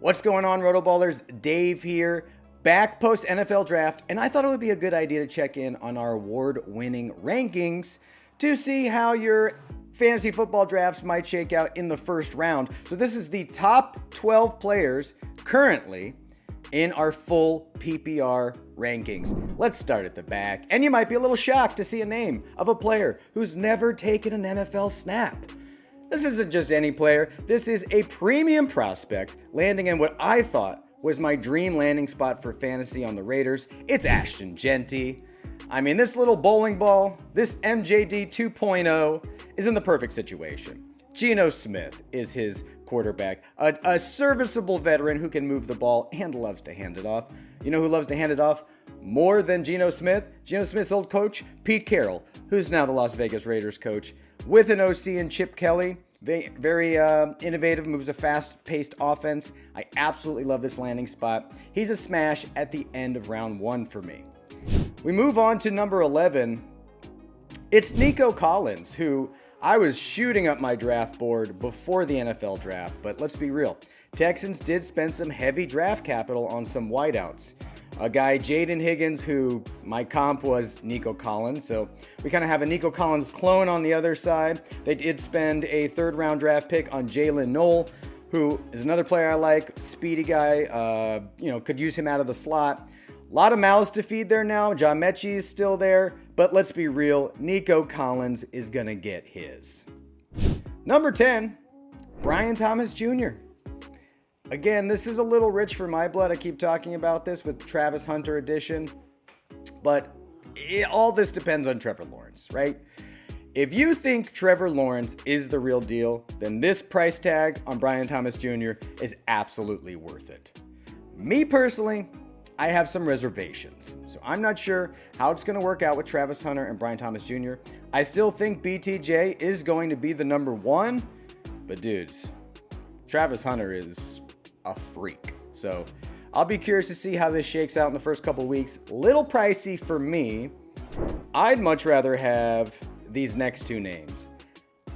What's going on, RotoBallers? Dave here, back post NFL draft, and I thought it would be a good idea to check in on our award-winning rankings to see how your fantasy football drafts might shake out in the first round. So this is the top 12 players currently in our full PPR rankings. Let's start at the back, and you might be a little shocked to see a name of a player who's never taken an NFL snap. This isn't just any player, this is a premium prospect landing in what I thought was my dream landing spot for fantasy on the Raiders. It's Ashton Genty. I mean, this little bowling ball, this MJD 2.0 is in the perfect situation. Geno Smith is his quarterback, a serviceable veteran who can move the ball and loves to hand it off. You know who loves to hand it off more than Geno Smith? Geno Smith's old coach, Pete Carroll, who's now the Las Vegas Raiders coach, with an OC in Chip Kelly. Very innovative, moves a fast-paced offense. I absolutely love this landing spot. He's a smash at the end of round one for me. We move on to number 11. It's Nico Collins, who I was shooting up my draft board before the NFL draft, but let's be real. Texans did spend some heavy draft capital on some wideouts. A guy, Jaden Higgins, who my comp was Nico Collins, so we kind of have a Nico Collins clone on the other side. They did spend a third-round draft pick on Jalen Knoll, who is another player I like, speedy guy, could use him out of the slot. A lot of mouths to feed there now. John Mechie is still there, but let's be real, Nico Collins is going to get his. Number 10, Brian Thomas Jr. Again, this is a little rich for my blood. I keep talking about this with Travis Hunter edition, but all this depends on Trevor Lawrence, right? If you think Trevor Lawrence is the real deal, then this price tag on Brian Thomas Jr. is absolutely worth it. Me personally, I have some reservations, so I'm not sure how it's going to work out with Travis Hunter and Brian Thomas Jr. I still think BTJ is going to be the number one, but dudes, Travis Hunter is a freak. So I'll be curious to see how this shakes out in the first couple weeks. Little pricey for me. I'd much rather have these next two names.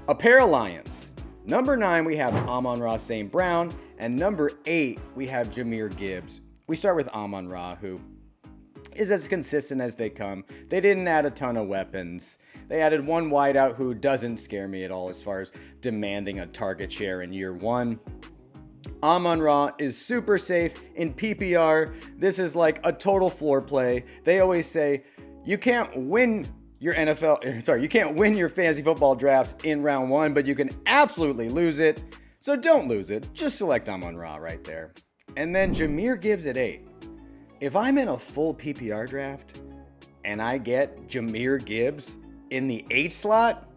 Apparel Alliance. Number 9, we have Amon-Ra St. Brown, and number 8, we have Jahmyr Gibbs. We start with Amon-Ra, who is as consistent as they come. They didn't add a ton of weapons. They added one wideout who doesn't scare me at all as far as demanding a target share in year one. Amon-Ra is super safe in PPR. This is like a total floor play. They always say you can't win your fantasy football drafts in round one, but you can absolutely lose it. So don't lose it. Just select Amon-Ra right there. And then Jahmyr Gibbs at 8. If I'm in a full PPR draft and I get Jahmyr Gibbs in the 8 slot,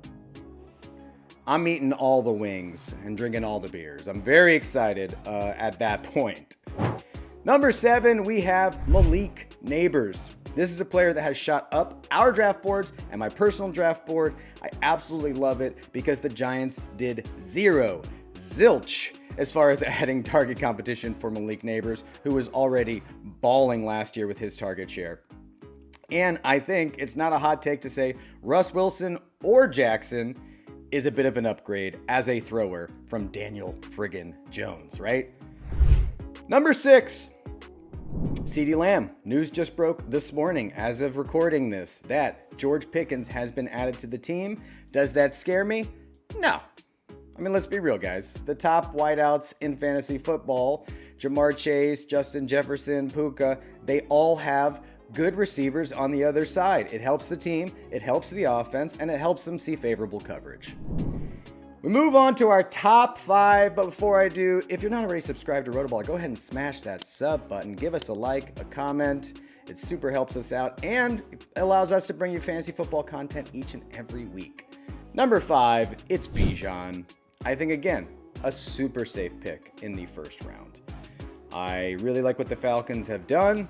I'm eating all the wings and drinking all the beers. I'm very excited at that point. Number 7, we have Malik Neighbors. This is a player that has shot up our draft boards and my personal draft board. I absolutely love it because the Giants did zilch as far as adding target competition for Malik Neighbors, who was already balling last year with his target share. And I think it's not a hot take to say Russ Wilson or Jackson is a bit of an upgrade as a thrower from Daniel friggin' Jones, right? Number 6, CeeDee Lamb. News just broke this morning as of recording this that George Pickens has been added to the team. Does that scare me? No. I mean, let's be real, guys. The top wideouts in fantasy football, Jamar Chase, Justin Jefferson, Puka, they all have good receivers on the other side. It helps the team, it helps the offense, and it helps them see favorable coverage. We move on to our top 5, but before I do, if you're not already subscribed to RotoBaller, go ahead and smash that sub button. Give us a like, a comment. It super helps us out and allows us to bring you fantasy football content each and every week. Number 5, it's Bijan. I think, again, a super safe pick in the first round. I really like what the Falcons have done.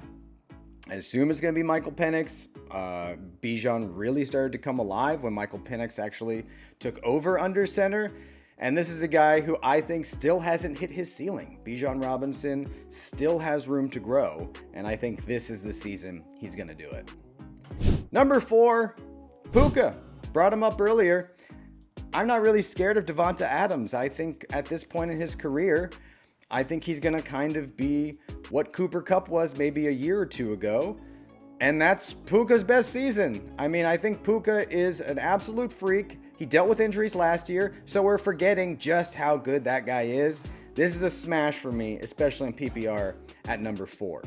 I assume it's going to be Michael Penix. Bijan really started to come alive when Michael Penix actually took over under center. And this is a guy who I think still hasn't hit his ceiling. Bijan Robinson still has room to grow. And I think this is the season he's going to do it. Number 4, Puka. Brought him up earlier. I'm not really scared of Davon Adams. I think at this point in his career, I think he's going to kind of be what Cooper Kupp was maybe a year or two ago. And that's Puka's best season. I mean, I think Puka is an absolute freak. He dealt with injuries last year, so we're forgetting just how good that guy is. This is a smash for me, especially in PPR at number 4.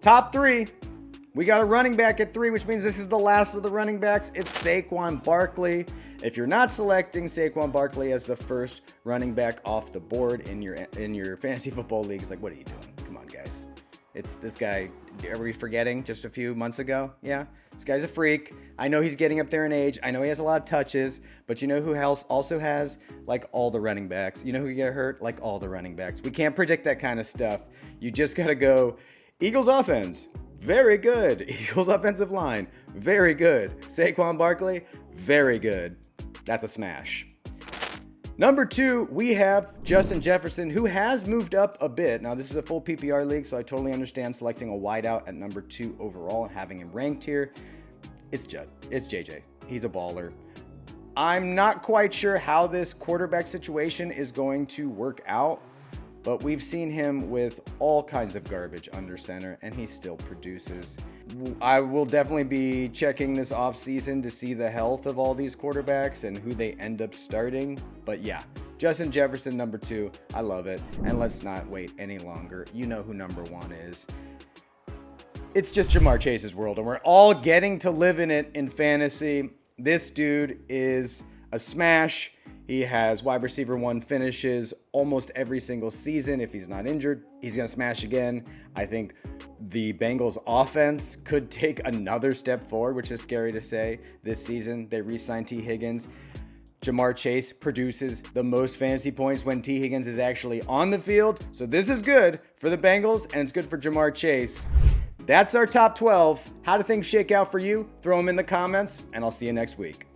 Top 3. We got a running back at 3, which means this is the last of the running backs. It's Saquon Barkley. If you're not selecting Saquon Barkley as the first running back off the board in your fantasy football leagues, like, what are you doing? Come on, guys. It's this guy. Are we forgetting just a few months ago? Yeah, this guy's a freak. I know he's getting up there in age. I know he has a lot of touches, but you know who else also has, like, all the running backs? You know who get hurt? Like, all the running backs. We can't predict that kind of stuff. You just got to go, Eagles offense, very good. Eagles offensive line, very good. Saquon Barkley, very good. That's a smash. Number 2, we have Justin Jefferson, who has moved up a bit. Now, this is a full PPR league, so I totally understand selecting a wideout at number 2 overall and having him ranked here. It's JJ. He's a baller. I'm not quite sure how this quarterback situation is going to work out, but we've seen him with all kinds of garbage under center, and he still produces. I will definitely be checking this offseason to see the health of all these quarterbacks and who they end up starting. But yeah, Justin Jefferson, number 2. I love it. And let's not wait any longer. You know who number 1 is. It's just Jamar Chase's world, and we're all getting to live in it in fantasy. This dude is a smash. He has wide receiver 1 finishes almost every single season. If he's not injured, he's going to smash again. I think the Bengals offense could take another step forward, which is scary to say this season. They re-signed T. Higgins. Jamar Chase produces the most fantasy points when T. Higgins is actually on the field. So this is good for the Bengals, and it's good for Jamar Chase. That's our top 12. How do things shake out for you? Throw them in the comments, and I'll see you next week.